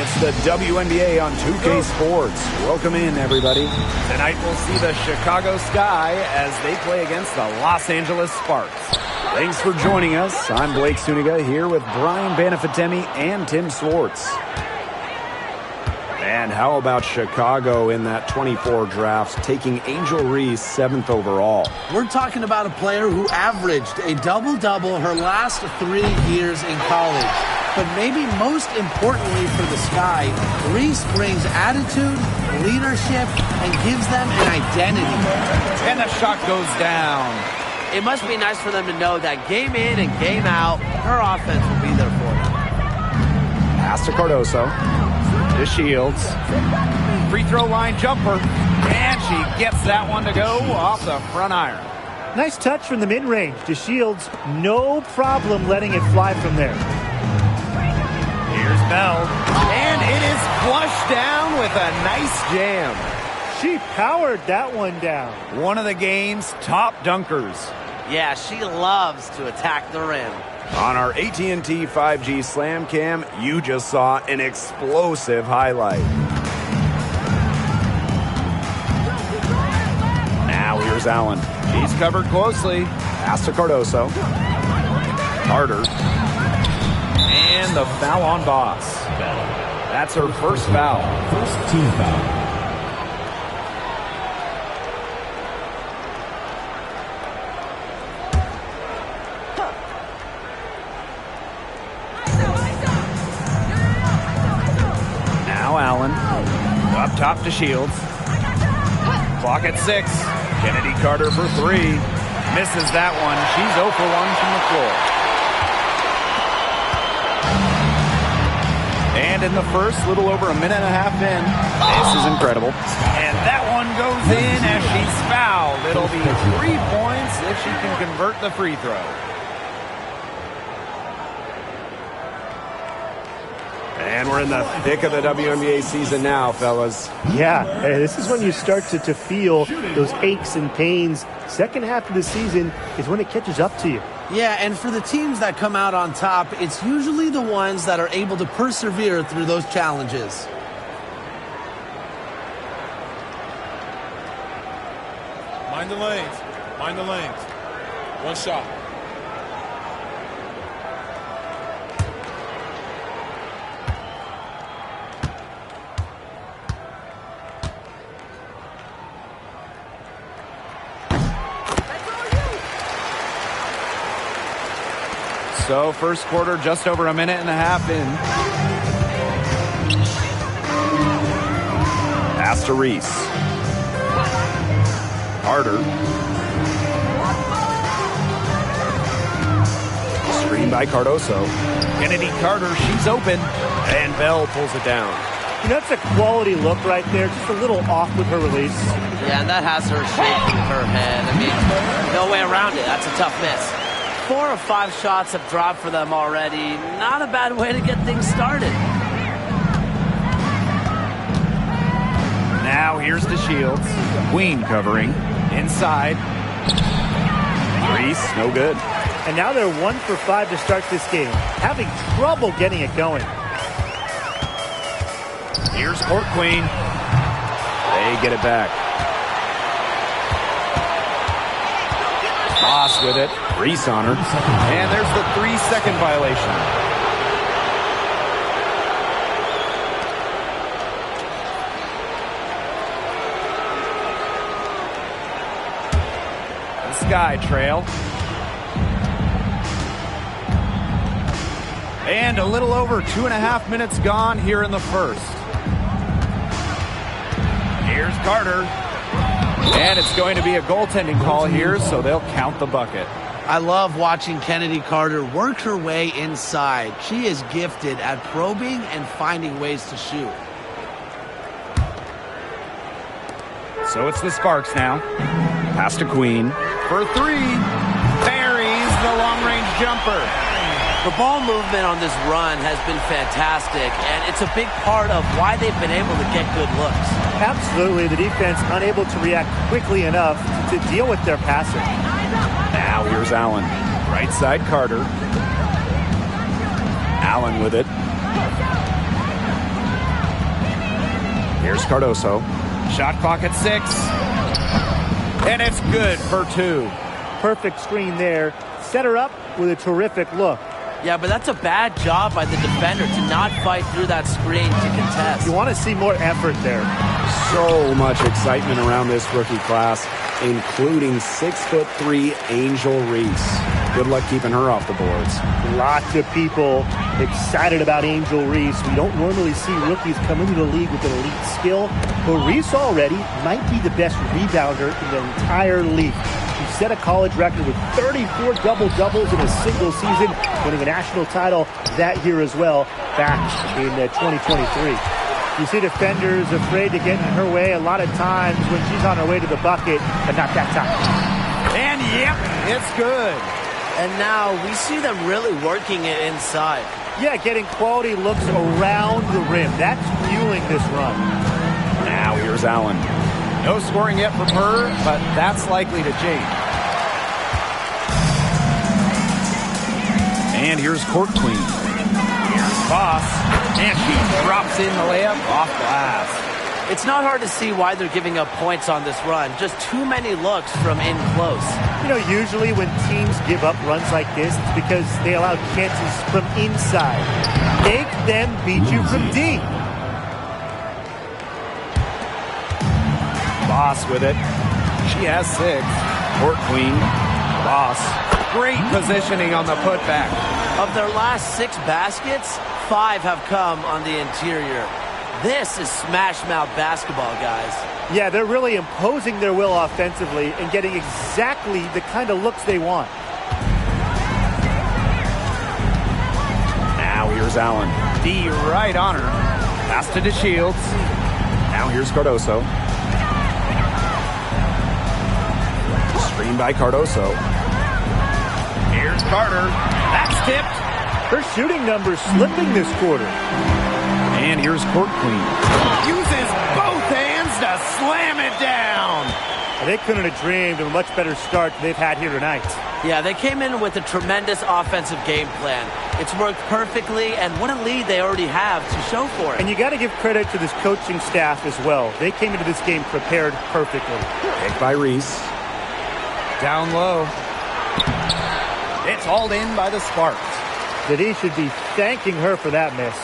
It's the WNBA on 2K Sports. Welcome in, everybody. Tonight we'll see the Chicago Sky as they play against the Los Angeles Sparks. Thanks for joining us. I'm Blake Suniga here with Brian Banafitemi and Tim Swartz. And how about Chicago in that 24 draft, taking Angel Reese 7th overall? We're talking about a player who averaged a double-double her last 3 years in college. But maybe most importantly for the Sky, Reese brings attitude, leadership, and gives them an identity. And the shot goes down. It must be nice for them to know that game in and game out, her offense will be there for them. Pass to Cardoso. To Shields. Free throw line jumper. And she gets that one to go off the front iron. Nice touch from the mid-range to Shields. No problem letting it fly from there. Here's Bell. And it is flushed down with a nice jam. She powered that one down. One of the game's top dunkers. Yeah, she loves to attack the rim. On our AT&T 5G Slam Cam, you just saw an explosive highlight. Now here's Allen. She's covered closely. Pass to Cardoso. Carter. And the foul on Boss. That's her first foul. First team foul. Allen. Up top to Shields. Clock at 6. Kennedy Carter for 3. Misses that one. She's 0 for 1 from the floor. And in the first, little over a minute and a half in. This is incredible. And that one goes in as she's fouled. It'll be 3 points if she can convert the free throw. And we're in the thick of the WNBA season now, fellas. Yeah, this is when you start to feel those aches and pains. Second half of the season is when it catches up to you. Yeah, and for the teams that come out on top, it's usually the ones that are able to persevere through those challenges. Mind the lanes. Mind the lanes. One shot. So first quarter, just over a minute and a half in. Pass to Reese. Carter. Screen by Cardoso. Kennedy Carter, she's open. And Bell pulls it down. You know, that's a quality look right there. Just a little off with her release. Yeah, and that has her shaking her head. I mean, no way around it. That's a tough miss. 4 or 5 shots have dropped for them already. Not a bad way to get things started. Now here's the Shields. Queen covering. Inside. Reese, no good. And now they're 1 for 5 to start this game. Having trouble getting it going. Here's Court Queen. They get it back. Boss with it. Reese on her. And there's the 3-second violation. The Sky trail. And a little over 2.5 minutes gone here in the first. Here's Carter. And it's going to be a goaltending call here, so they'll count the bucket. I love watching Kennedy Carter work her way inside. She is gifted at probing and finding ways to shoot. So it's the Sparks now. Pass to Queen. For 3. Buries the long-range jumper. The ball movement on this run has been fantastic, and it's a big part of why they've been able to get good looks. Absolutely. The defense unable to react quickly enough to deal with their passing. Now here's Allen. Right side Carter. Allen with it. Here's Cardoso. Shot clock at 6. And it's good for 2. Perfect screen there. Set her up with a terrific look. Yeah, but that's a bad job by the defender to not fight through that screen to contest. You want to see more effort there. So much excitement around this rookie class, including 6'3" Angel Reese. Good luck keeping her off the boards. Lots of people excited about Angel Reese. We don't normally see rookies come into the league with an elite skill, but Reese already might be the best rebounder in the entire league. She set a college record with 34 double-doubles in a single season, winning a national title that year as well, back in 2023. You see defenders afraid to get in her way a lot of times when she's on her way to the bucket, but not that time. And yep, it's good. And now we see them really working it inside. Yeah, getting quality looks around the rim. That's fueling this run. Now here's Allen. No scoring yet from her, but that's likely to change. And here's Court Queen. Here's Voss. And she drops in the layup off glass. It's not hard to see why they're giving up points on this run. Just too many looks from in close. You know, usually when teams give up runs like this, it's because they allow chances from inside. Make them beat you from deep. Voss with it. She has 6. Court Queen. Voss. Great positioning on the putback. Of their last 6 baskets, 5 have come on the interior. This is smash-mouth basketball, guys. Yeah, they're really imposing their will offensively and getting exactly the kind of looks they want. Now here's Allen. D right on her. Pass to DeShields. Now here's Cardoso. Screen by Cardoso. Here's Carter. That's tipped. Her shooting numbers slipping this quarter. And here's Court Queen. Uses both hands to slam it down. They couldn't have dreamed of a much better start they've had here tonight. Yeah, they came in with a tremendous offensive game plan. It's worked perfectly, and what a lead they already have to show for it. And you got to give credit to this coaching staff as well. They came into this game prepared perfectly. Picked by Reese. Down low. It's hauled in by the Sparks. He should be thanking her for that miss.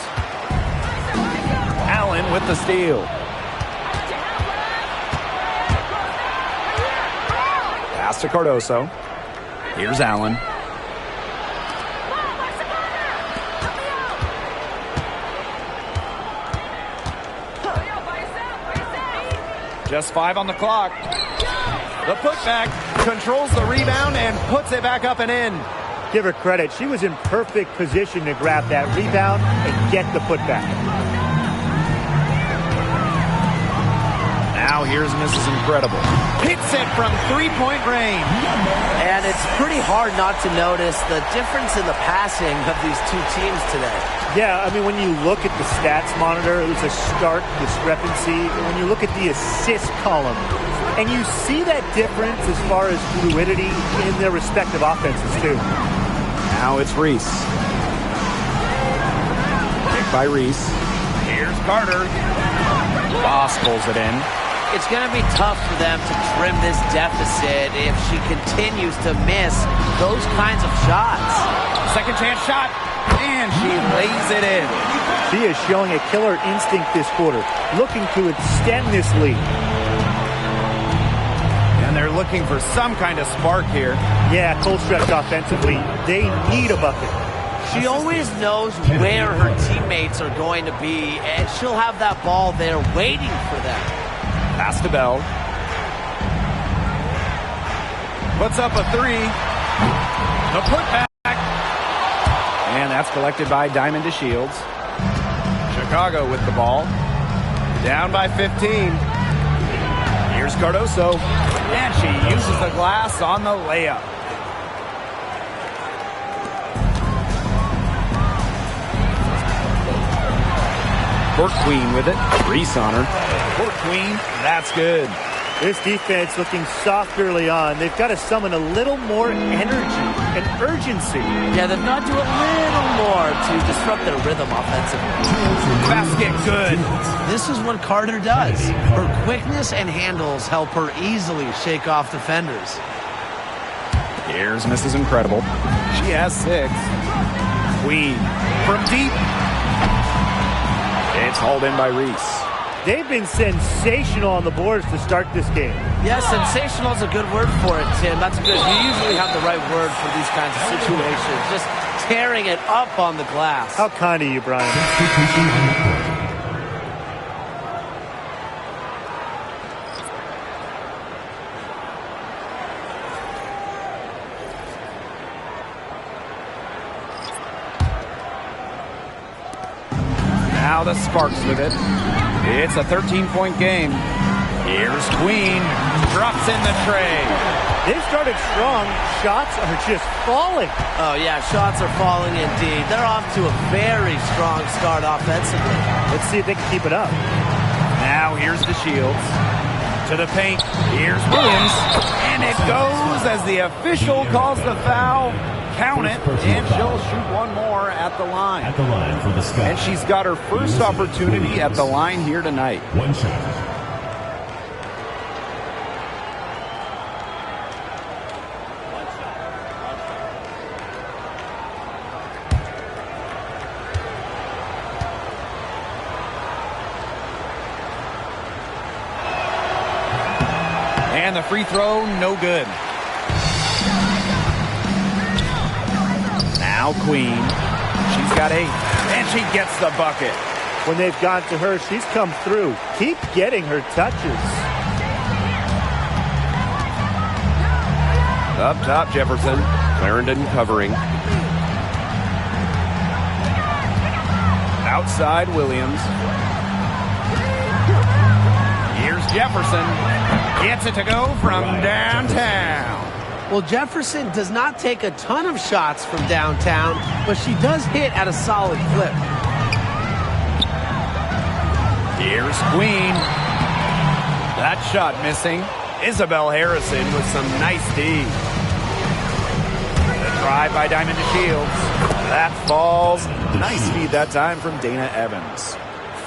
Allen with the steal. Pass to Cardoso. Here's Allen. Just 5 on the clock. The putback controls the rebound and puts it back up and in. Give her credit. She was in perfect position to grab that rebound and get the putback. Now here's Mrs. Incredible. Hits it from three-point range. And it's pretty hard not to notice the difference in the passing of these two teams today. Yeah, I mean, when you look at the stats monitor, there's a stark discrepancy. When you look at the assist column, and you see that difference as far as fluidity in their respective offenses, too. Now it's Reese. Picked by Reese. Here's Carter. Voss pulls it in. It's going to be tough for them to trim this deficit if she continues to miss those kinds of shots. Second chance shot, and she lays it in. She is showing a killer instinct this quarter, looking to extend this lead. And they're looking for some kind of spark here. Yeah, cold stretch offensively. They need a bucket. She always knows where her teammates are going to be, and she'll have that ball there waiting for them. Pass to Bell. Puts up a 3. The putback. And that's collected by Diamond DeShields. Chicago with the ball. Down by 15. Here's Cardoso. And she uses the glass on the layup. Court Queen with it. Reese on her. Court Queen, that's good. This defense looking soft early on. They've got to summon a little more energy and urgency. Yeah, they've got to do a little more to disrupt their rhythm offensively. Basket good. This is what Carter does. Her quickness and handles help her easily shake off defenders. Here's Mrs. Incredible. She has 6. Queen from deep. It's hauled in by Reese. They've been sensational on the boards to start this game. Yeah, sensational is a good word for it, Tim. That's good. You usually have the right word for these kinds of situations. Just tearing it up on the glass. How kind of you, Brian. Now the Sparks with it. It's a 13-point game. Here's Queen. Drops in the tray. They've started strong. Shots are just falling. Oh, yeah, shots are falling indeed. They're off to a very strong start offensively. Let's see if they can keep it up. Now here's the Shields. To the paint. Here's Williams. And it goes as the official calls the foul. Count it, and she'll shoot one more at the line. At the line for the Sky. And she's got her first opportunity at the line here tonight. One shot. And the free throw, no good. Now Queen. She's got 8. And she gets the bucket. When they've gone to her, she's come through. Keep getting her touches. Up top, Jefferson. Clarendon covering. Outside, Williams. Here's Jefferson. Gets it to go from downtown. Well, Jefferson does not take a ton of shots from downtown, but she does hit at a solid clip. Here's Queen. That shot missing. Isabel Harrison with some nice D. The try by Diamond Shields. That falls. Nice feed that time from Dana Evans.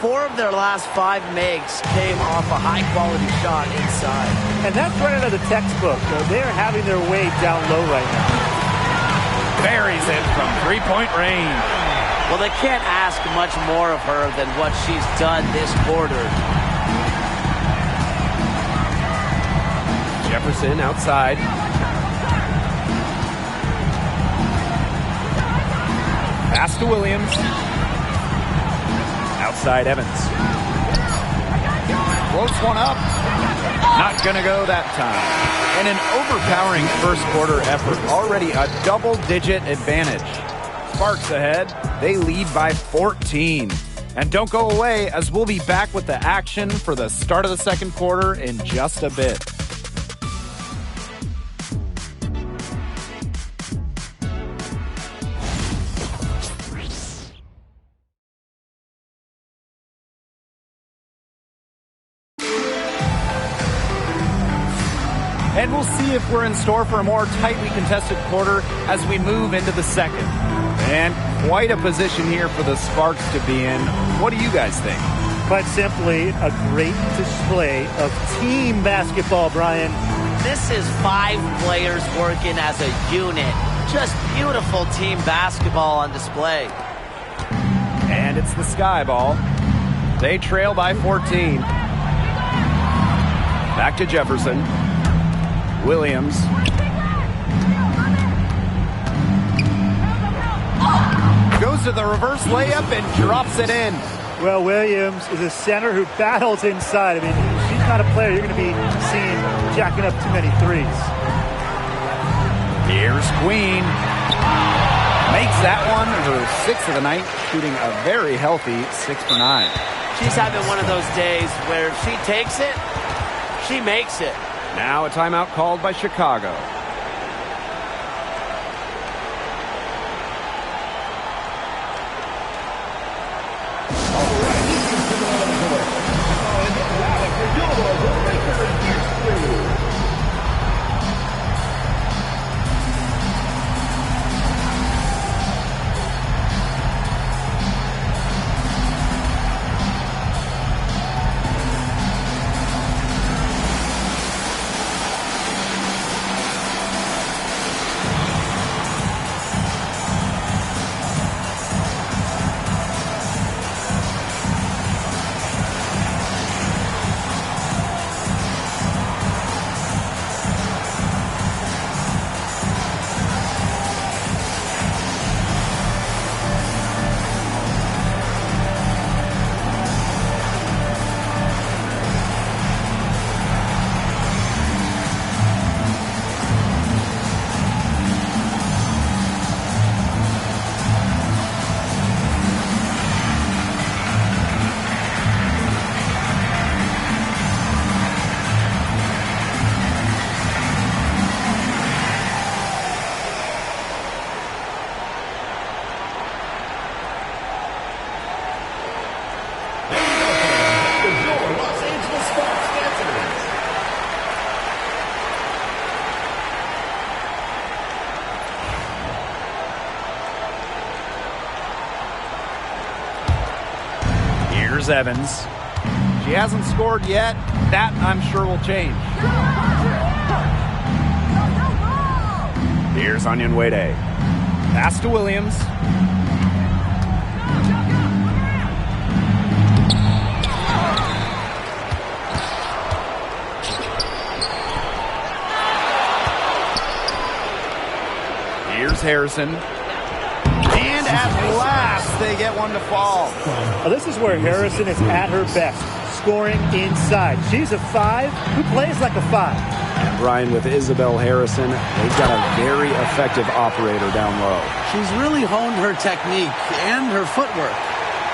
4 of their last 5 makes came off a high-quality shot inside. And that's right out of the textbook. They're having their way down low right now. Buries it from 3-point range. Well, they can't ask much more of her than what she's done this quarter. Jefferson outside. Pass to Williams. Outside Evans. Floats one up. Not going to go that time. And an overpowering first quarter effort. Already a double-digit advantage. Sparks ahead. They lead by 14. And don't go away, as we'll be back with the action for the start of the second quarter in just a bit. And we'll see if we're in store for a more tightly contested quarter as we move into the second. And quite a position here for the Sparks to be in. What do you guys think? Quite simply, a great display of team basketball, Brian. This is 5 players working as a unit. Just beautiful team basketball on display. And it's the Sky Ball. They trail by 14. Back to Jefferson. Williams. Goes to the reverse layup and drops it in. Well, Williams is a center who battles inside. I mean, she's not a player you're going to be seeing jacking up too many threes. Here's Queen. Makes that one her 6th of the night, shooting a very healthy 6 for 9. She's having one of those days where if she takes it, she makes it. Now a timeout called by Chicago. Evans. She hasn't scored yet. That, I'm sure, will change. Here's Onyenwere. Pass to Williams. Here's Harrison. And at last, they get one to fall. Well, this is where Harrison is at her best, scoring inside. She's a 5 who plays like a 5. And Brian, with Isabel Harrison, they've got a very effective operator down low. She's really honed her technique and her footwork.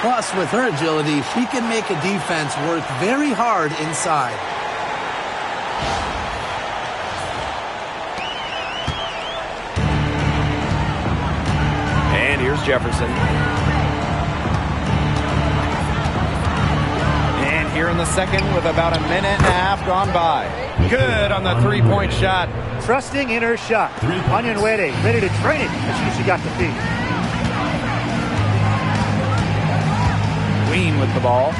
Plus, with her agility, she can make a defense work very hard inside. And here's Jefferson. And here in the second with about a minute and a half gone by. Good on the three-point shot. Trusting in her shot. Onyenwere ready to train it as soon as she got the feed. Queen with the ball.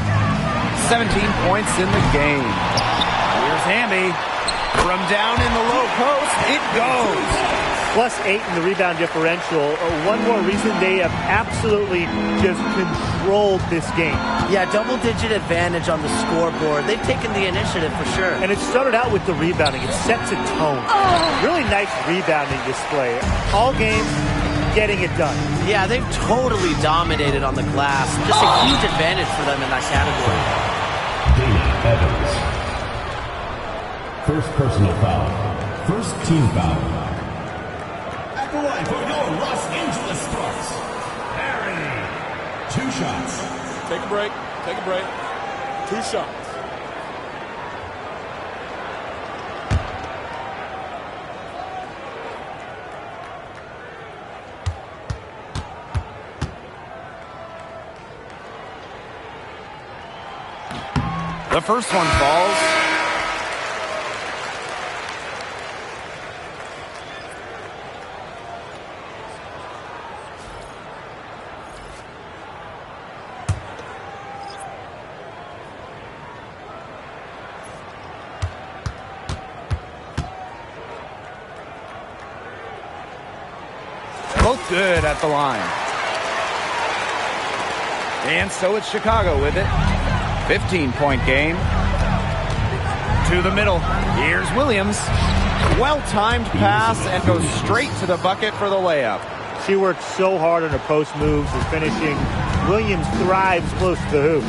17 points in the game. Here's Hamby. From down in the low post, it goes. +8 in the rebound differential. One more reason they have absolutely just controlled this game. Yeah, double-digit advantage on the scoreboard. They've taken the initiative for sure. And it started out with the rebounding. It sets a tone. Really nice rebounding display. All game, getting it done. Yeah, they've totally dominated on the glass. Just a huge advantage for them in that category. Evans. First personal foul. First team foul. At the line for your Los Angeles Sparks. Harry. 2 shots. Take a break. Take a break. 2 shots. The first one falls. Both good at the line. And so it's Chicago with it. 15-point game. To the middle. Here's Williams. Well-timed pass and goes straight to the bucket for the layup. She worked so hard on her post moves and finishing. Williams thrives close to the hoop.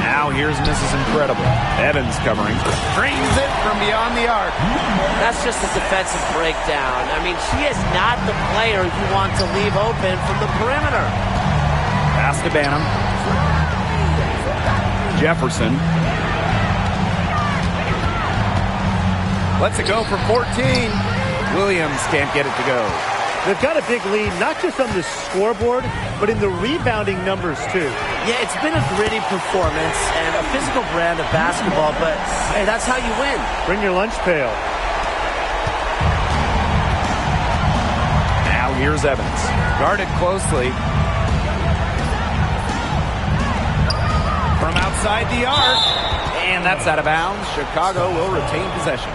Now here's Mrs. Incredible. Evans covering. Drains it from beyond the arc. That's just a defensive breakdown. I mean, she is not the player you want to leave open from the perimeter. Pass to Banham. Jefferson. Lets it go for 14. Williams can't get it to go. They've got a big lead, not just on the scoreboard, but in the rebounding numbers, too. Yeah, it's been a gritty performance and a physical brand of basketball, but hey, that's how you win. Bring your lunch pail. Now here's Evans. Guarded closely. From outside the arc. And that's out of bounds. Chicago will retain possession.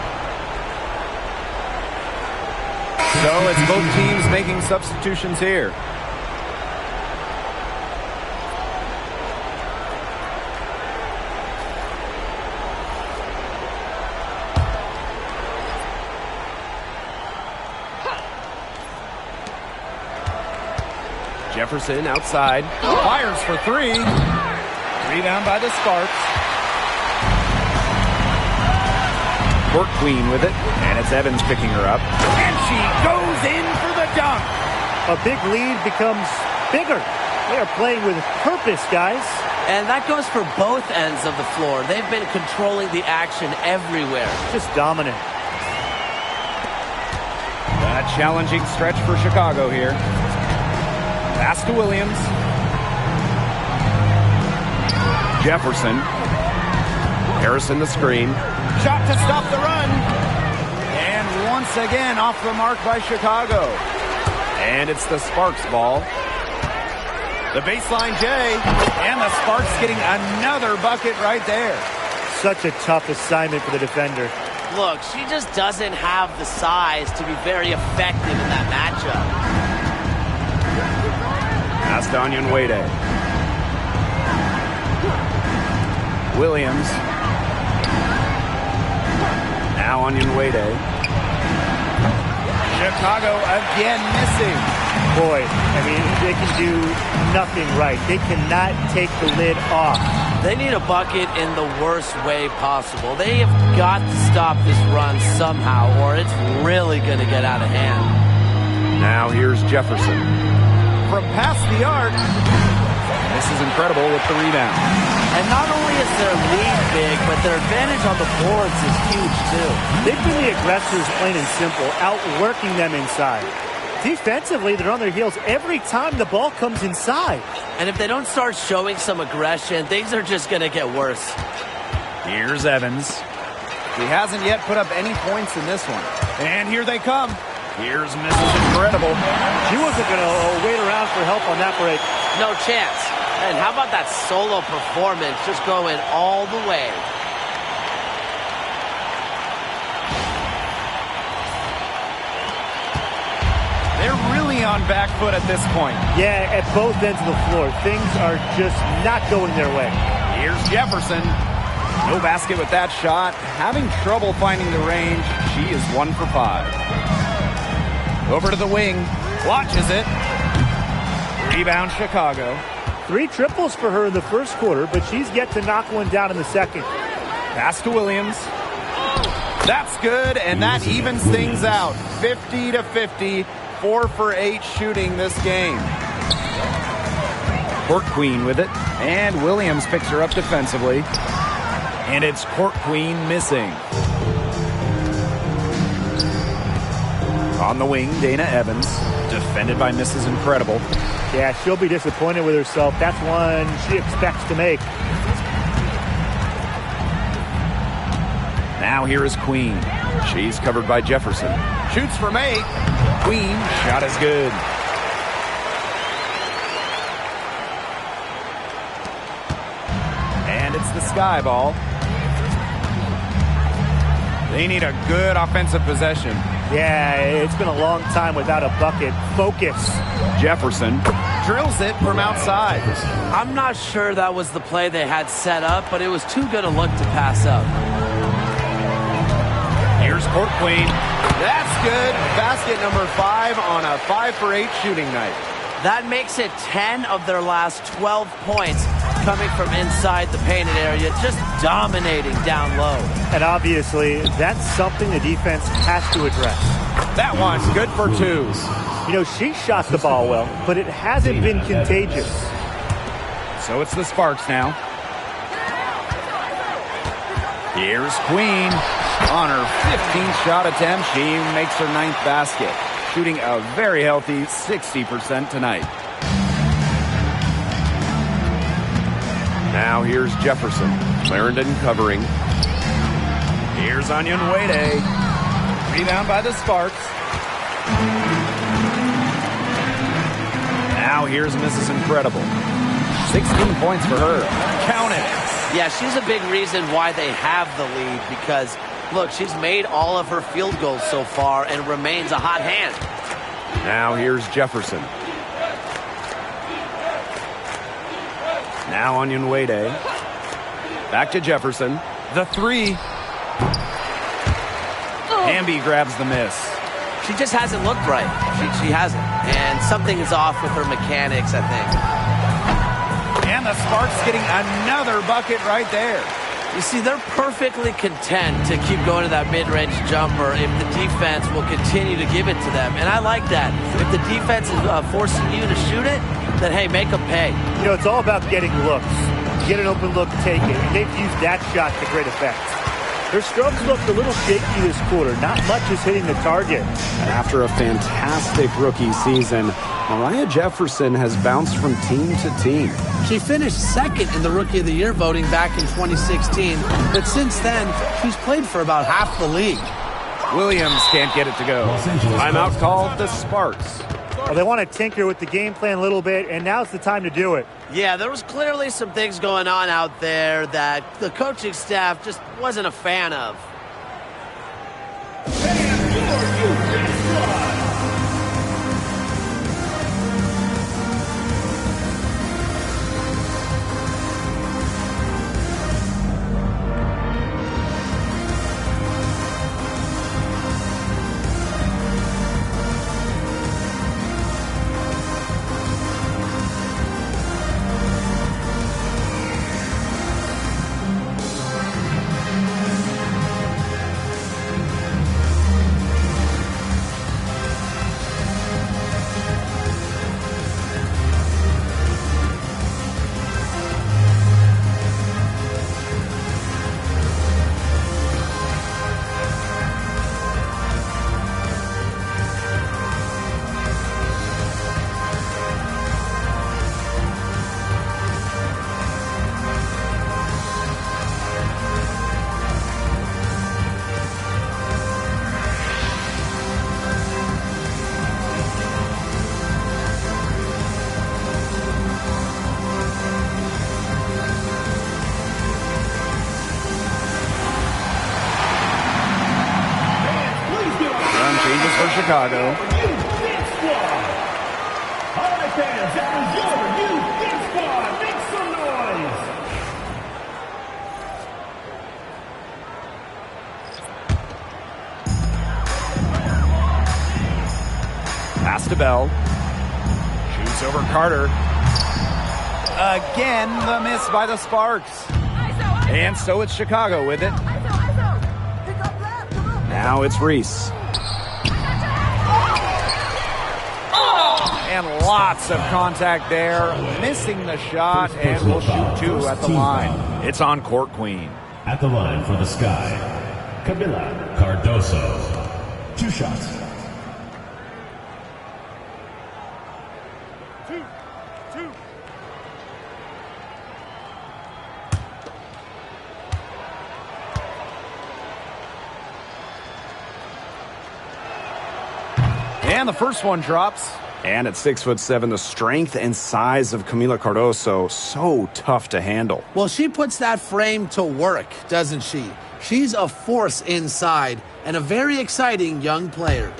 So it's both teams making substitutions here. Jefferson outside. Fires for 3. Rebound by the Sparks. Work Queen with it. And it's Evans picking her up. And she goes in for the dunk. A big lead becomes bigger. They are playing with purpose, guys. And that goes for both ends of the floor. They've been controlling the action everywhere. Just dominant. A challenging stretch for Chicago here. Pass to Williams. Jefferson. Harrison the screen. Shot to stop the run. And once again off the mark by Chicago. And it's the Sparks ball. The baseline J, and the Sparks getting another bucket right there. Such a tough assignment for the defender. Look, she just doesn't have the size to be very effective in that matchup. Pass to Onyenwere. Williams. Now Onyenwere. Chicago again missing. Boy, I mean, they can do nothing right. They cannot take the lid off. They need a bucket in the worst way possible. They have got to stop this run somehow, or it's really going to get out of hand. Now here's Jefferson. From past the arc. This is incredible with the rebound. And not only is their lead big, but their advantage on the boards is huge, too. They've been the aggressors, plain and simple, outworking them inside. Defensively, they're on their heels every time the ball comes inside. And if they don't start showing some aggression, things are just going to get worse. Here's Evans. He hasn't yet put up any points in this one. And here they come. Here's Mrs. Incredible. She wasn't going to wait around for help on that break. No chance. And how about that solo performance just going all the way? They're really on back foot at this point. Yeah, at both ends of the floor. Things are just not going their way. Here's Jefferson. No basket with that shot. Having trouble finding the range. She is 1 for 5. Over to the wing. Watches it. Rebound Chicago. 3 triples for her in the first quarter, but she's yet to knock one down in the second. Pass to Williams. That's good, and that evens things out. 50-50. 4 for 8 shooting this game. Court Queen with it, and Williams picks her up defensively. And it's Court Queen missing. On the wing, Dana Evans, defended by Mrs. Incredible. Yeah, she'll be disappointed with herself. That's one she expects to make. Now here is Queen. She's covered by Jefferson. Shoots from 8. Queen, shot is good. And it's the Sky ball. They need a good offensive possession. Yeah, it's been a long time without a bucket. Focus. Jefferson Drills it from outside. I'm not sure that was the play they had set up, but it was too good a look to pass up. Here's Court Queen. That's good. Basket number 5 on a 5 for 8 shooting night. That makes it 10 of their last 12 points coming from inside the painted area, just dominating down low. And obviously, that's something the defense has to address. That one's good for 2. You know, she shot the ball well, but it hasn't been contagious. So it's the Sparks now. Here's Queen. On her 15th shot attempt, she makes her 9th basket, shooting a very healthy 60% tonight. Now here's Jefferson. Clarendon covering. Here's Onyenwere. Rebound by the Sparks. Now here's Mrs. Incredible. 16 points for her. Count it. Yeah, she's a big reason why they have the lead because, look, she's made all of her field goals so far and remains a hot hand. Now here's Jefferson. Now Onyenwere. Back to Jefferson. The 3. Hamby grabs the miss. She just hasn't looked right. She hasn't. And something is off with her mechanics, I think. And the Sparks getting another bucket right there. You see, they're perfectly content to keep going to that mid-range jumper if the defense will continue to give it to them. And I like that. If the defense is forcing you to shoot it, then, hey, make them pay. You know, it's all about getting looks. Get an open look, take it. And they've used that shot to great effect. Their strokes looked a little shaky this quarter. Not much is hitting the target. After a fantastic rookie season, Mariah Jefferson has bounced from team to team. She finished second in the Rookie of the Year voting back in 2016, but since then, she's played for about half the league. Williams can't get it to go. Timeout called the Sparks. Well, they want to tinker with the game plan a little bit, and now's the time to do it. Yeah, there was clearly some things going on out there that the coaching staff just wasn't a fan of. For Chicago. All right, fans, that was your new Big Squad. Make some noise. Pass to Bell. Shoots over Carter. Again, the miss by the Sparks. And so it's Chicago with it. Now it's Reese. And lots of contact there. Missing the shot, and will shoot two at the line. It's on court queen. At the line for the Sky, Camila Cardoso. 2 shots. Two. And the first one drops. And at 6'7", the strength and size of Camila Cardoso, so tough to handle. Well, she puts that frame to work, doesn't she? She's a force inside and a very exciting young player.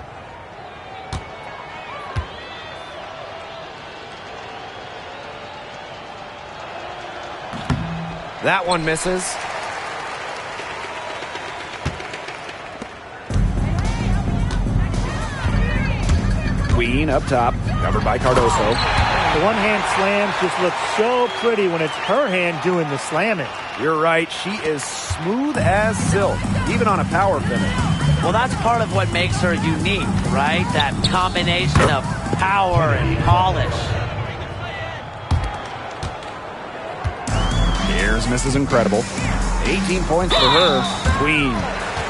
That one misses. Queen up top, covered by Cardoso. The one-hand slams just look so pretty when it's her hand doing the slamming. You're right, she is smooth as silk, even on a power finish. Well, that's part of what makes her unique, right? That combination of power and polish. Here's Mrs. Incredible. 18 points for her. Queen.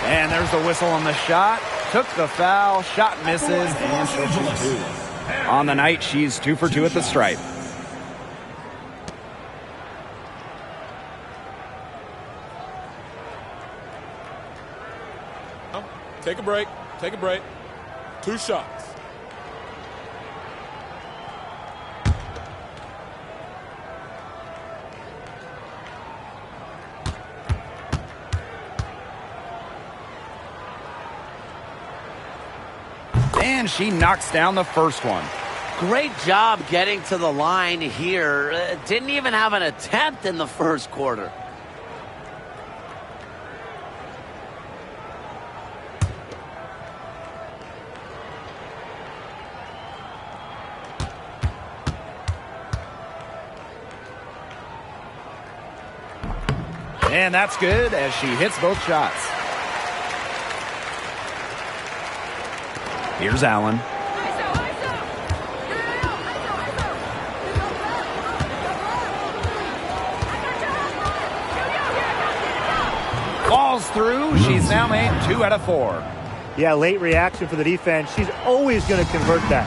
And there's the whistle on the shot. Took the foul, shot misses, and she'll shoot two. On the night, she's 2 for 2 at the stripe. Take a break. Take a break. 2 shots. And she knocks down the first one. Great job getting to the line here. Didn't even have an attempt in the first quarter. And that's good as she hits both shots. Here's Allen. Falls through. She's now made 2 out of 4. Yeah, late reaction for the defense. She's always going to convert that.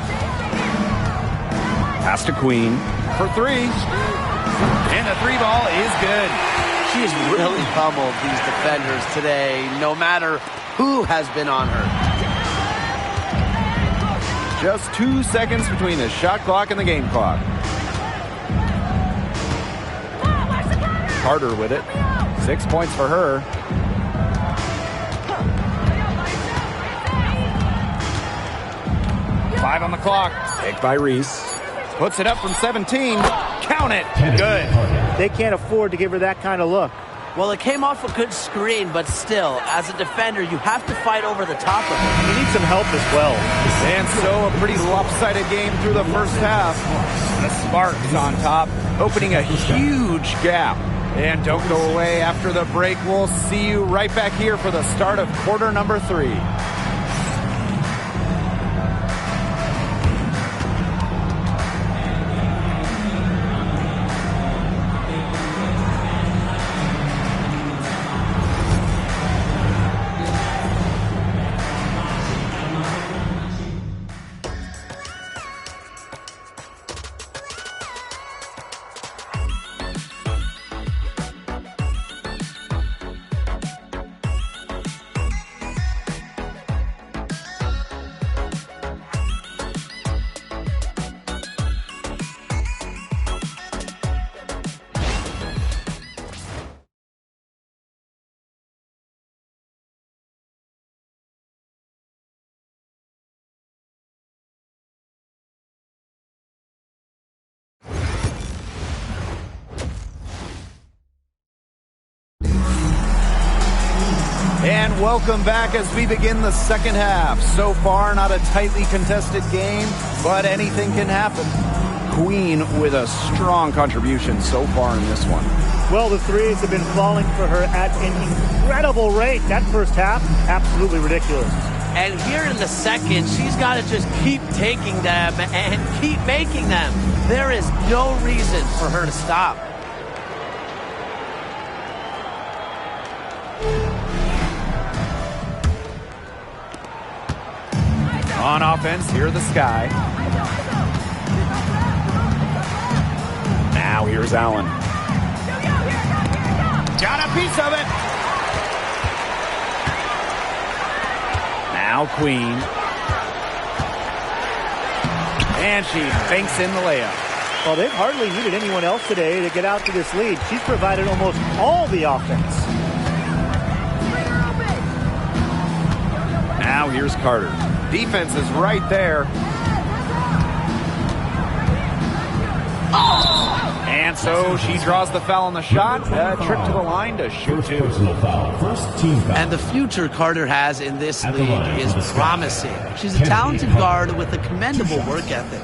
Pass to Queen for 3. And the 3 ball is good. She's really pummeled these defenders today, no matter who has been on her. Just 2 seconds between the shot clock and the game clock. Carter with it. 6 points for her. Five on the clock. Picked by Reese. Puts it up from 17. Count it. Good. They can't afford to give her that kind of look. Well, it came off a good screen, but still, as a defender, you have to fight over the top of it. You need some help as well. And so a pretty lopsided game through the first half. The Sparks on top, opening a huge gap. And don't go away after the break. We'll see you right back here for the start of quarter number 3. And welcome back as we begin the second half. So far, not a tightly contested game, but anything can happen. Queen with a strong contribution so far in this one. Well, the threes have been falling for her at an incredible rate. That first half, absolutely ridiculous. And here in the second, she's got to just keep taking them and keep making them. There is no reason for her to stop. On offense, here are the Sky. Now here's Allen. Got a piece of it. Now Queen. And she banks in the layup. Well, they've hardly needed anyone else today to get out to this lead. She's provided almost all the offense. Now here's Carter. Defense is right there. And so she draws the foul on the shot. A trip to the line to shoot two. First team foul. And the future Carter has in this league is promising. She's a talented guard with a commendable work ethic.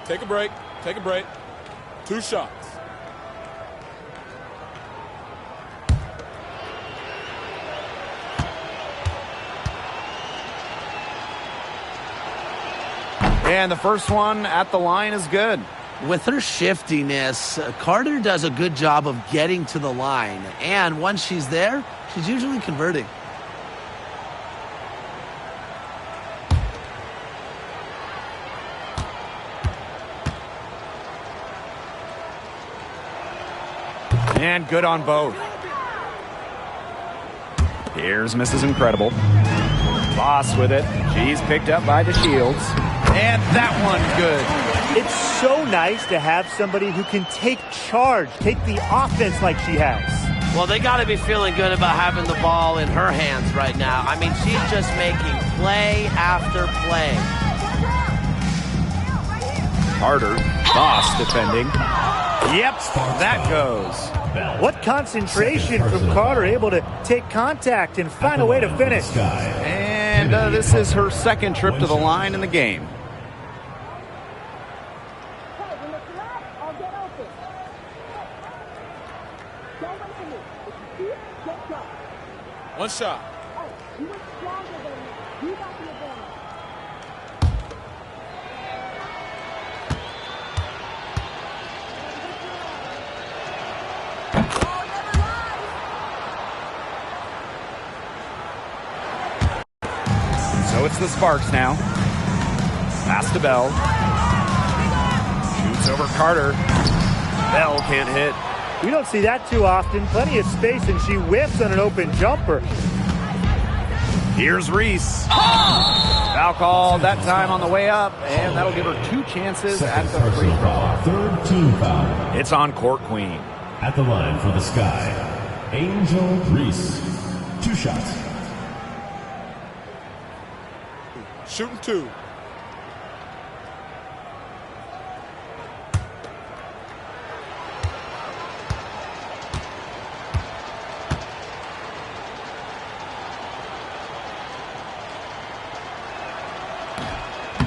Take a break. Take a break. 2 shots. And the first one at the line is good. With her shiftiness, Carter does a good job of getting to the line. And once she's there, she's usually converting. And good on both. Here's Mrs. Incredible. Boss with it. She's picked up by DeShields. And that one's good. It's so nice to have somebody who can take charge, take the offense like she has. Well, they got to be feeling good about having the ball in her hands right now. I mean, she's just making play after play. Carter, Boss defending. Yep, that goes. What concentration from Carter, able to take contact and find a way to finish. And this is her second trip to the line in the game. One shot. So it's the Sparks now. Pass to Bell. Shoots over Carter. Bell can't hit. We don't see that too often. Plenty of space, and she whiffs on an open jumper. Here's Reese. Foul call that time on the way up, and that'll give her 2 chances at the free throw. Third team foul. It's on court queen. At the line for the Sky, Angel Reese. 2 shots. Shooting 2.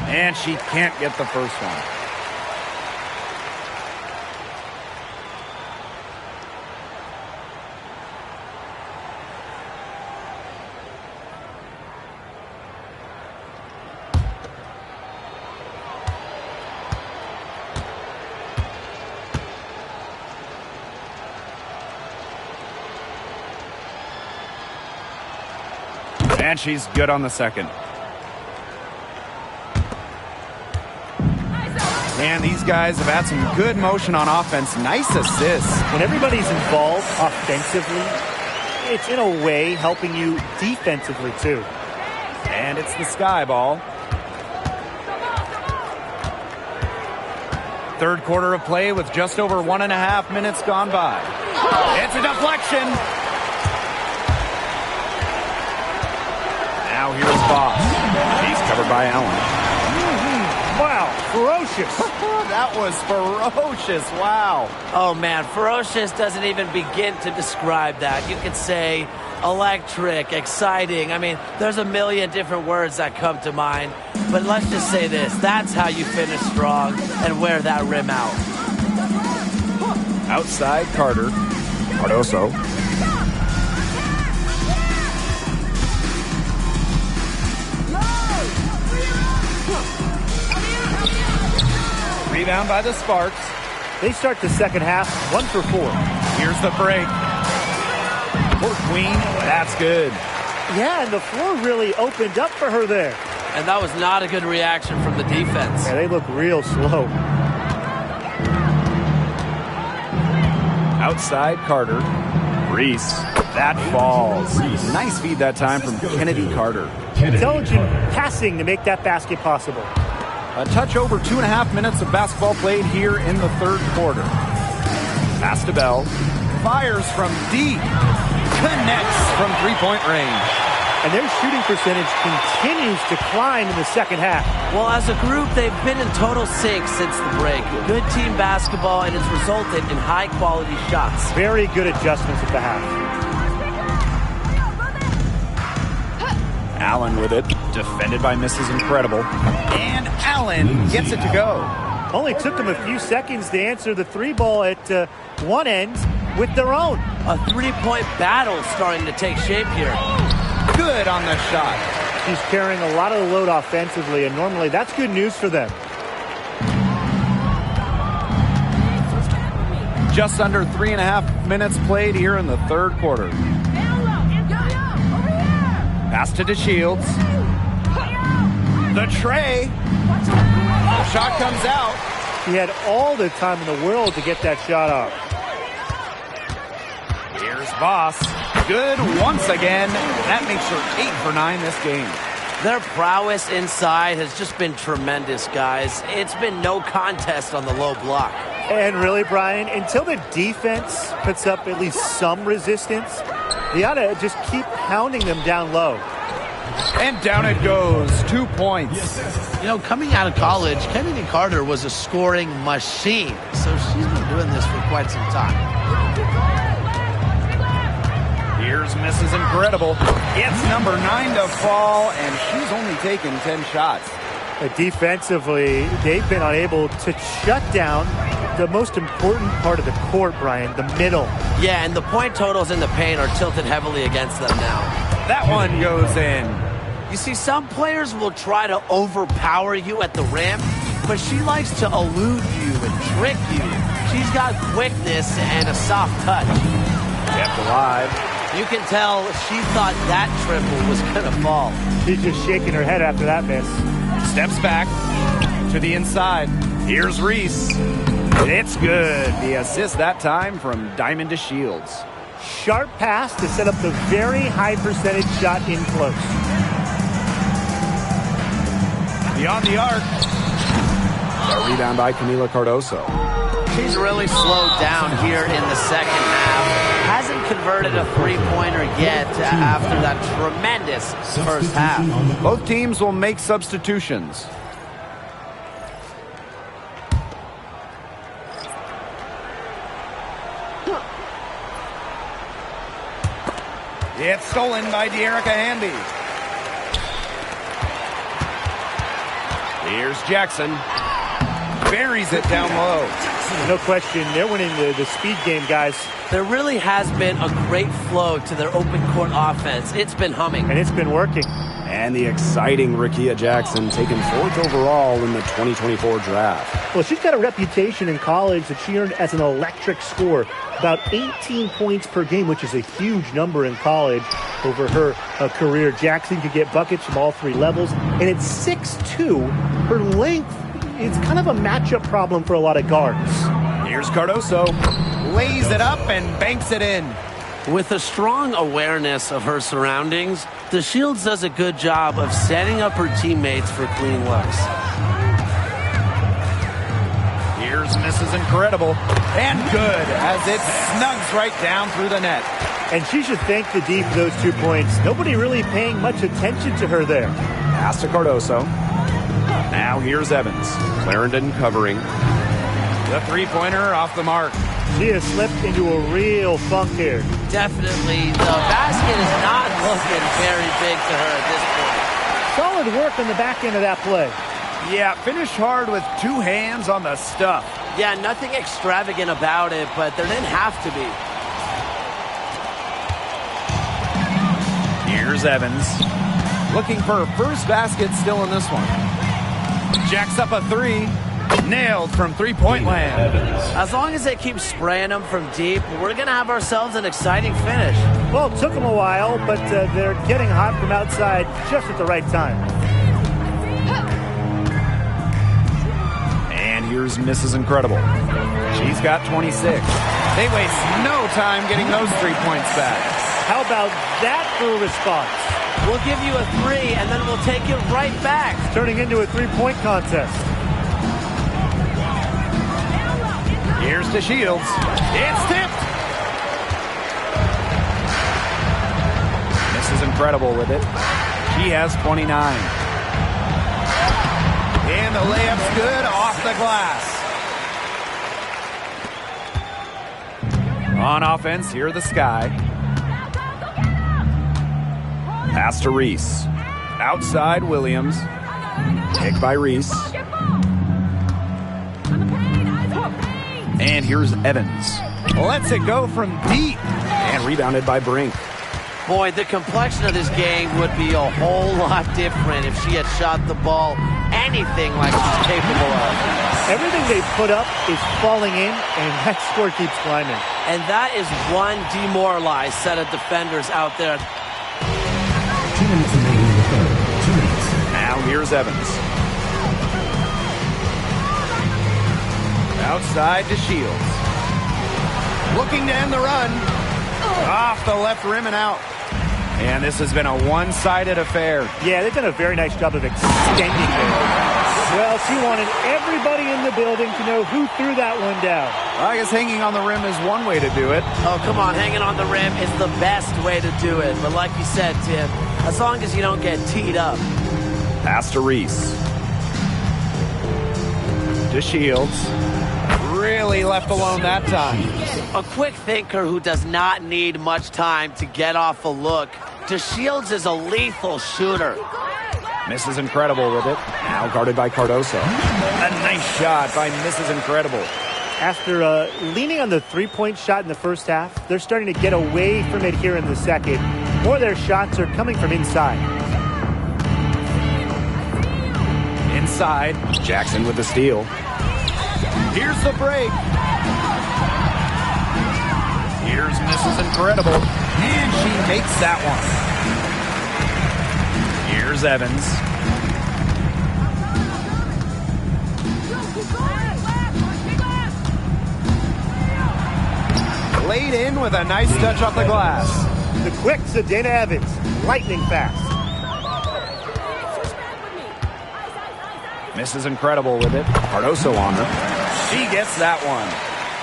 And she can't get the first one. And she's good on the second. And these guys have had some good motion on offense. Nice assists. When everybody's involved offensively, it's in a way helping you defensively too. And it's the Sky ball. Third quarter of play with just over 1.5 minutes gone by. It's a deflection. Now here's Boss. He's covered by Allen. Wow, ferocious. That was ferocious. Wow. Oh, man, ferocious doesn't even begin to describe that. You could say electric, exciting. I mean, there's a million different words that come to mind. But let's just say this. That's how you finish strong and wear that rim out. Outside Carter. Cardoso. Rebound by the Sparks. They start the second half 1 for 4. Here's the break. Court queen, that's good. Yeah, and the floor really opened up for her there. And that was not a good reaction from the defense. Yeah, they look real slow. Outside Carter. Reese. That falls. Nice feed that time from Kennedy Carter. Intelligent passing to make that basket possible. A touch over 2.5 minutes of basketball played here in the third quarter. Pass to Bell. Fires from deep. Connects from three-point range. And their shooting percentage continues to climb in the second half. Well, as a group, they've been in total sync since the break. Good team basketball, and it's resulted in high-quality shots. Very good adjustments at the half. Allen with it. Defended by Mrs. Incredible. And Allen gets it to go. Only took them a few seconds to answer the 3-ball at one end with their own. A 3-point battle starting to take shape here. Good on the shot. She's carrying a lot of the load offensively, and normally that's good news for them. Just under 3.5 minutes played here in the third quarter. Pass to DeShields. The tray. Shot comes out. He had all the time in the world to get that shot off. Here's Voss. Good once again. That makes her 8 for 9 this game. Their prowess inside has just been tremendous, guys. It's been no contest on the low block. And really, Brian, until the defense puts up at least some resistance, they ought to just keep pounding them down low. And down it goes. 2 points. You know, coming out of college, Kennedy Carter was a scoring machine. So she's been doing this for quite some time. Here's Mrs. Incredible. It's number 9 to fall, and she's only taken 10 shots. Defensively, they've been unable to shut down the most important part of the court, Brian, the middle. Yeah, and the point totals in the paint are tilted heavily against them now. That one goes in. You see, some players will try to overpower you at the rim, but she likes to elude you and trick you. She's got quickness and a soft touch. Kept alive. You can tell she thought that triple was going to fall. She's just shaking her head after that miss. Steps back to the inside. Here's Reese. It's good. The assist that time from Diamond DeShields. sharp pass to set up the very high percentage shot in close. Beyond the arc. A rebound by Camila Cardoso. She's really slowed down here in the second half. Hasn't converted a three-pointer yet after that tremendous first half. Both teams will make substitutions. It's stolen by De'Erica Hamby. Here's Jackson. Buries it down low. No question, they're winning the speed game, guys. There really has been a great flow to their open court offense. It's been humming. And it's been working. And the exciting Rickea Jackson taken 4th overall in the 2024 draft. Well, she's got a reputation in college that she earned as an electric scorer. About 18 points per game, which is a huge number in college over her career. Jackson could get buckets from all 3 levels. And at 6'2", her length is kind of a matchup problem for a lot of guards. Here's Cardoso. Lays it up and banks it in. With a strong awareness of her surroundings, DeShields does a good job of setting up her teammates for clean looks. Here's Mrs. Incredible. And good, as it snugs right down through the net. And she should thank the D for those 2 points. Nobody really paying much attention to her there. Pass to Cardoso. Now here's Evans. Clarendon covering. The three-pointer off the mark. She has slipped into a real funk here. Definitely, the basket is not looking very big to her at this point. Solid work on the back end of that play. Yeah, finish hard with 2 hands on the stuff. Yeah, nothing extravagant about it, but there didn't have to be. Here's Evans. Looking for her first basket still in this one. Jacks up a 3. Nailed from three-point land. As long as they keep spraying them from deep, we're going to have ourselves an exciting finish. Well, it took them a while, but they're getting hot from outside just at the right time. And here's Mrs. Incredible. She's got 26. They waste no time getting those 3 points back. How about that for a response? We'll give you a 3, and then we'll take it right back. It's turning into a 3-point contest. Here's DeShields. It's tipped. Mrs. Incredible with it. She has 29. And the layup's good off the glass. On offense, here are the Sky. Pass to Reese. Outside Williams. Pick by Reese. And here's Evans. Lets it go from deep. And rebounded by Brink. Boy, the complexion of this game would be a whole lot different if she had shot the ball anything like she's capable of. Everything they put up is falling in, and that score keeps climbing. And that is one demoralized set of defenders out there. 2 minutes remaining in the third. 2 minutes. Now here's Evans. Outside to Shields. Looking to end the run. Off the left rim and out. And this has been a one-sided affair. Yeah, they've done a very nice job of extending it. Well, she wanted everybody in the building to know who threw that one down. I guess hanging on the rim is one way to do it. Oh, come on. Hanging on the rim is the best way to do it. But like you said, Tim, as long as you don't get teed up. Pass to Reese. To Shields. Really left alone that time. A quick thinker who does not need much time to get off a look. DeShields is a lethal shooter. Mrs. Incredible with it. Now guarded by Cardoso. A nice shot by Mrs. Incredible. After leaning on the three-point shot in the first half, they're starting to get away from it here in the second. More of their shots are coming from inside. Inside, Jackson with the steal. Here's the break. Here's Mrs. Incredible. And she makes that one. Here's Evans. Laid in with a nice touch off the glass. The quick Dana Evans, lightning fast. Misses incredible with it. Cardoso on her. She gets that one.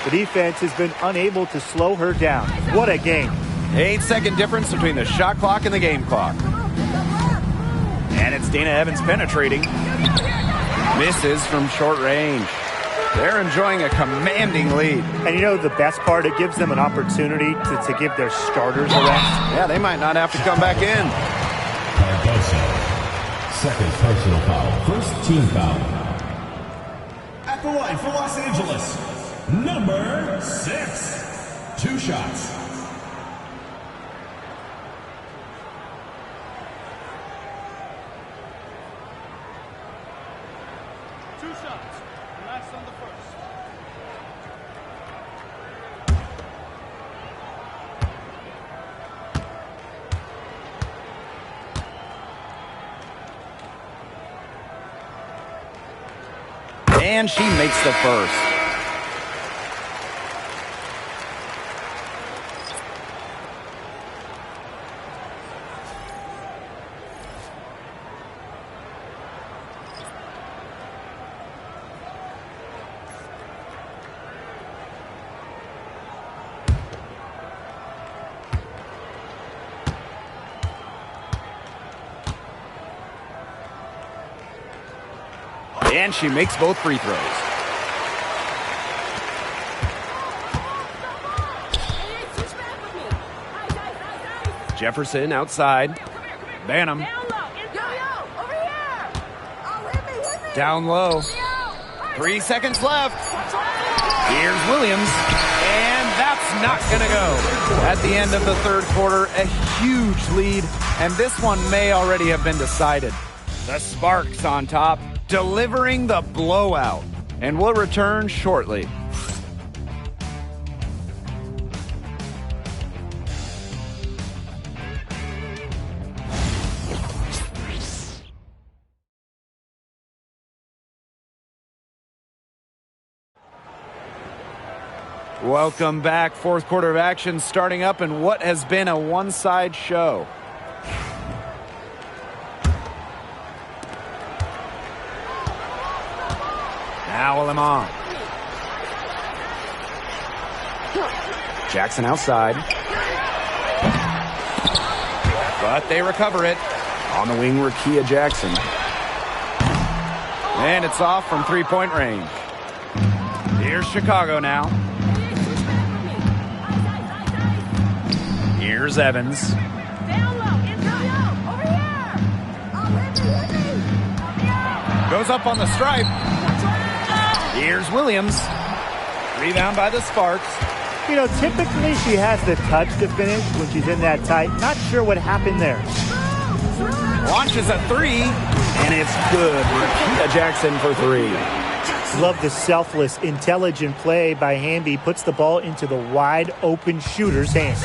The defense has been unable to slow her down. What a game. 8-second difference between the shot clock and the game clock. And it's Dana Evans penetrating. Misses from short range. They're enjoying a commanding lead. And you know the best part, it gives them an opportunity to give their starters a rest. Yeah, they might not have to come back in. Cardoso. Second personal foul. First team foul. At the line for Los Angeles, number 6. 2 shots. And she makes the first. And she makes both free throws. Jefferson outside. Banham. Down low. 3 seconds left. Here's Williams. And that's not going to go. At the end of the third quarter, a huge lead. And this one may already have been decided. The Sparks on top, delivering the blowout. And we'll return shortly. Welcome back. Fourth quarter of action starting up in what has been a one-side show. Now Lamont. Jackson outside. But they recover it. On the wing, Rakia Jackson. And it's off from three-point range. Here's Chicago now. Here's Evans. Goes up on the stripe. Here's Williams. Rebound by the Sparks. You know, typically she has the touch to finish when she's in that tight. Not sure what happened there. Launches a three, and it's good. Rakia Jackson for three. Love the selfless, intelligent play by Hamby. Puts the ball into the wide open shooter's hands.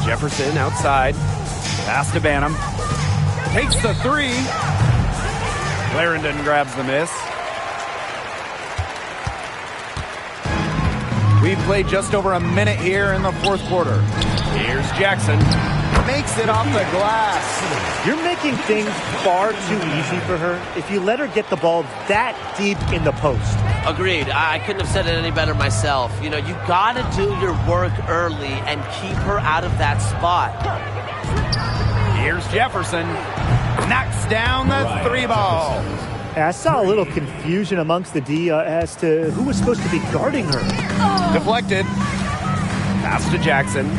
Jefferson outside. Pass to Banham. Takes the three. Clarendon grabs the miss. We've played just over a minute here in the fourth quarter. Here's Jackson. Makes it off the glass. You're making things far too easy for her if you let her get the ball that deep in the post. Agreed. I couldn't have said it any better myself. You know, you got to do your work early and keep her out of that spot. Here's Jefferson. Knocks down the three ball. I saw a little confusion amongst the D as to who was supposed to be guarding her. Deflected. Pass to Jackson.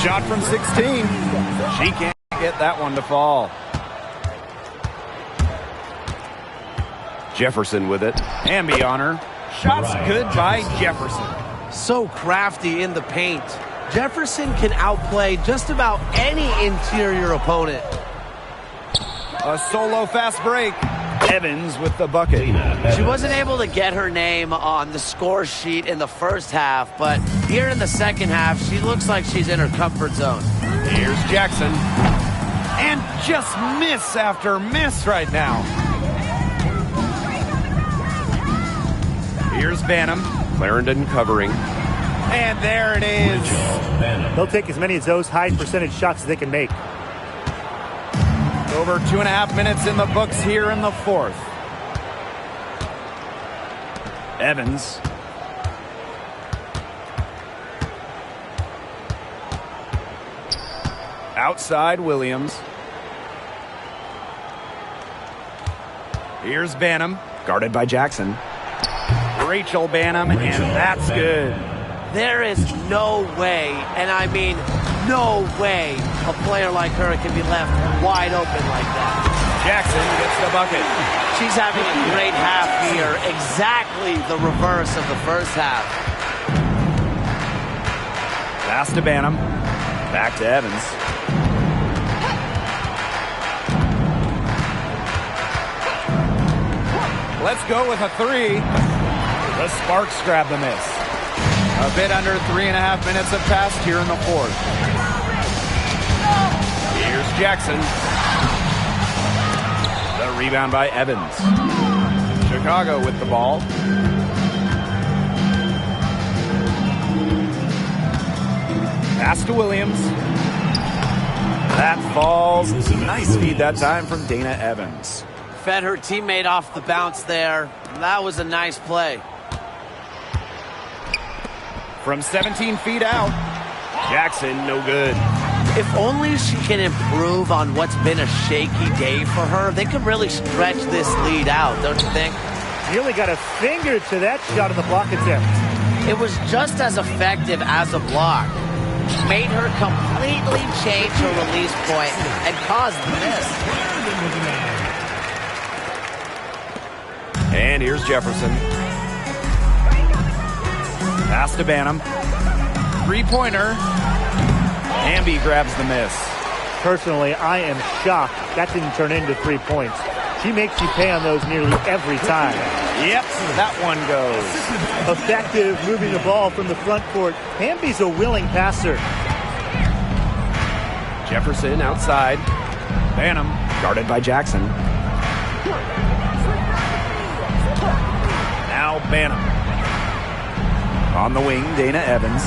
Shot from 16. She can't get that one to fall. Jefferson with it. Hamby on her. Shots good by Jefferson. So crafty in the paint. Jefferson can outplay just about any interior opponent. A solo fast break. Evans with the bucket. She wasn't able to get her name on the score sheet in the first half, but here in the second half, she looks like she's in her comfort zone. Here's Jackson. And just miss after miss right now. Here's Banham. Clarendon covering. And there it is. They'll take as many of those high percentage shots as they can make. Over 2.5 minutes in the books here in the fourth. Evans. Outside Williams. Here's Banham, guarded by Jackson. Rachel Banham, and that's good. There is no way, and I mean no way, a player like her can be left wide open like that. Jackson gets the bucket. She's having a great half here, exactly the reverse of the first half. Pass to Banham. Back to Evans. Let's go with a three. The Sparks grab the miss. A bit under 3.5 minutes have passed here in the fourth. Here's Jackson. The rebound by Evans. Chicago with the ball. Pass to Williams. That falls. Nice feed that time from Dana Evans. Fed her teammate off the bounce there. That was a nice play. From 17 feet out, Jackson, no good. If only she can improve on what's been a shaky day for her, they could really stretch this lead out, don't you think? She only got a finger to that shot on the block attempt. It was just as effective as a block. Made her completely change her release point and caused the miss. And here's Jefferson. Pass to Banham. Three-pointer. Hamby grabs the miss. Personally, I am shocked that didn't turn into 3 points. She makes you pay on those nearly every time. Yep, that one goes. Effective moving the ball from the front court. Hamby's a willing passer. Jefferson outside. Banham guarded by Jackson. Now Banham. On the wing, Dana Evans.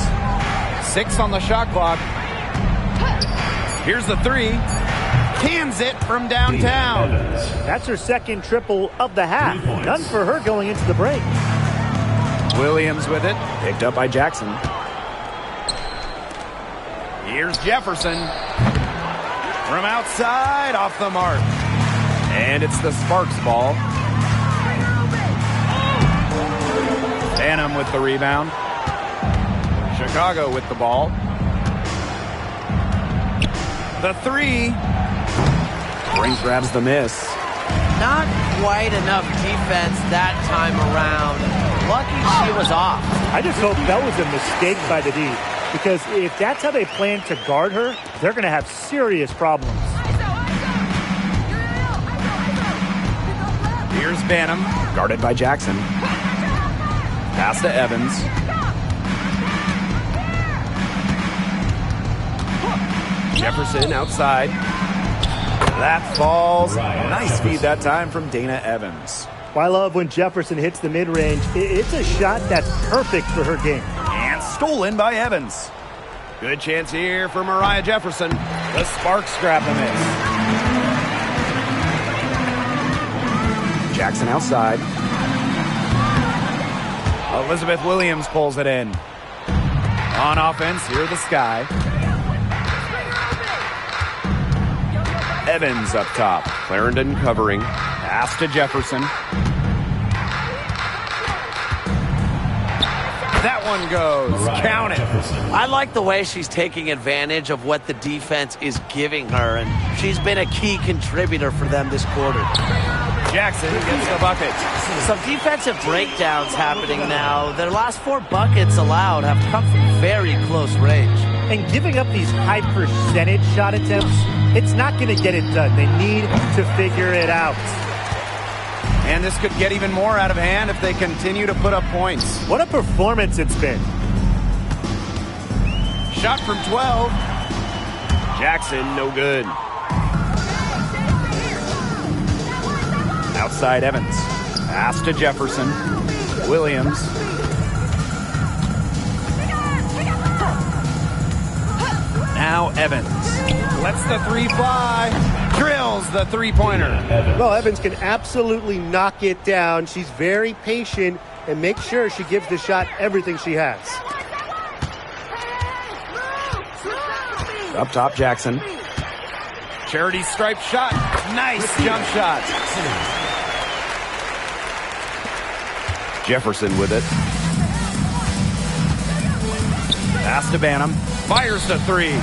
6 on the shot clock. Here's the three. Cans it from downtown. That's her second triple of the half. None for her going into the break. Williams with it. Picked up by Jackson. Here's Jefferson. From outside, off the mark. And it's the Sparks ball. Banham with the rebound. Chicago with the ball. The three. Brings grabs the miss. Not quite enough defense that time around. Lucky she was off. I just hope that was a mistake by the D, because if that's how they plan to guard her, they're going to have serious problems. Here's Banham, guarded by Jackson. Pass to Evans. Jefferson outside. That falls. Nice feed that time from Dana Evans. I love when Jefferson hits the mid-range. It's a shot that's perfect for her game. And stolen by Evans. Good chance here for Mariah Jefferson. The Sparks grab the miss. Jackson outside. Elizabeth Williams pulls it in. On offense, here the Sky. Evans up top. Clarendon covering. Pass to Jefferson. That one goes. Count it. I like the way she's taking advantage of what the defense is giving her, and she's been a key contributor for them this quarter. Jackson gets the bucket. Some defensive breakdowns happening now. Their last 4 buckets allowed have come from very close range. And giving up these high percentage shot attempts, it's not going to get it done. They need to figure it out. And this could get even more out of hand if they continue to put up points. What a performance it's been. Shot from 12. Jackson, no good. Outside Evans. Pass to Jefferson. Williams. Now Evans lets the three fly. Drills the three-pointer. Well, Evans can absolutely knock it down. She's very patient and makes sure she gives the shot everything she has. Up top, Jackson. Charity stripe shot. Nice jump shot. Jefferson with it. Pass to Banham. Fires to three.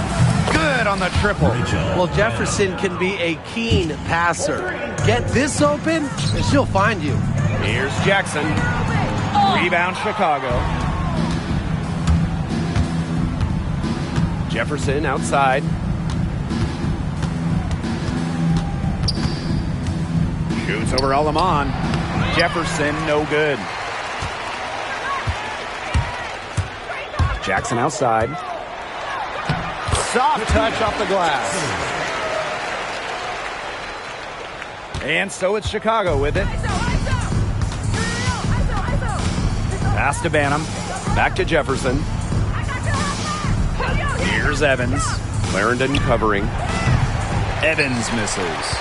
Good on the triple. Well, Jefferson can be a keen passer. Get this open, and she'll find you. Here's Jackson. Rebound, Chicago. Jefferson outside. Shoots over Alaman. Jefferson, no good. Jackson outside. Soft touch off the glass. And so it's Chicago with it. Pass to Banham. Back to Jefferson. Here's Evans. Clarendon covering. Evans misses.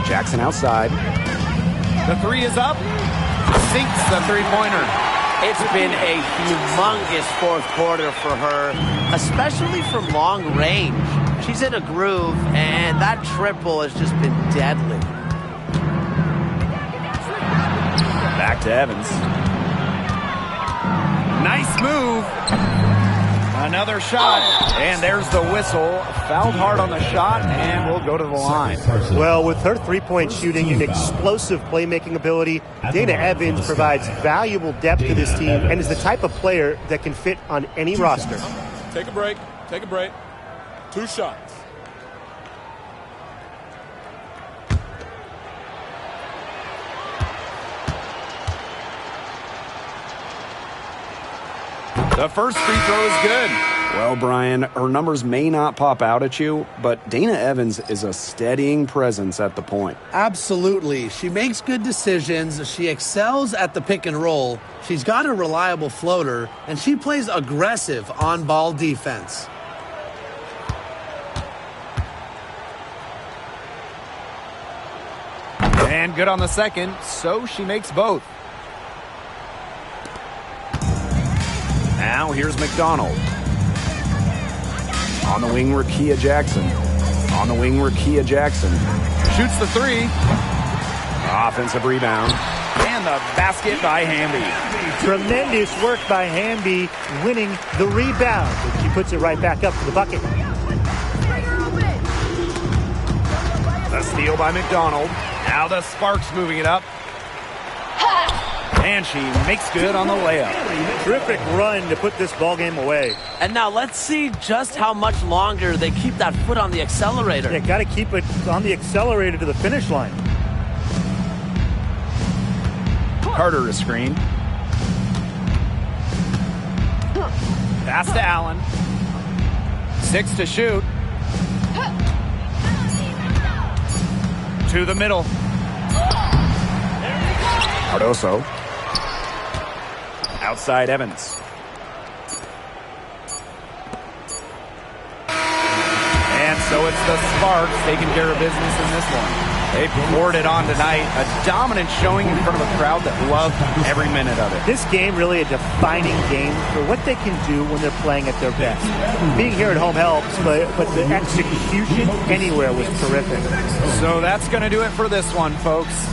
Jackson outside. The three is up. Sinks the three-pointer. It's been a humongous fourth quarter for her, especially from long range. She's in a groove, and that triple has just been deadly. Back to Evans. Nice move. Another shot, and there's the whistle. Fouled hard on the shot, and we'll go to the line. Well, with her three-point shooting and explosive playmaking ability, Dana Evans provides valuable depth to this team and is the type of player that can fit on any roster. Take a break. Take a break. 2 shots. The first free throw is good. Well, Brian, her numbers may not pop out at you, but Dana Evans is a steadying presence at the point. Absolutely. She makes good decisions. She excels at the pick and roll. She's got a reliable floater, and she plays aggressive on-ball defense. And good on the second, so she makes both. Now here's McDonald. On the wing, Rakia Jackson. On the wing, Rakia Jackson. Shoots the three. Offensive rebound. And the basket by Hamby. Tremendous work by Hamby, winning the rebound. And she puts it right back up to the bucket. The steal by McDonald. Now the Sparks moving it up. And she makes good on the layup. Terrific run to put this ball game away. And now let's see just how much longer they keep that foot on the accelerator. Yeah, got to keep it on the accelerator to the finish line. Carter is screen. Pass to Allen. 6 to shoot. To the middle. Cardoso. Outside Evans. And so it's the Sparks taking care of business in this one. They poured it on tonight. A dominant showing in front of a crowd that loved every minute of it. This game really a defining game for what they can do when they're playing at their best. Being here at home helps, but the execution anywhere was terrific. So that's going to do it for this one, folks.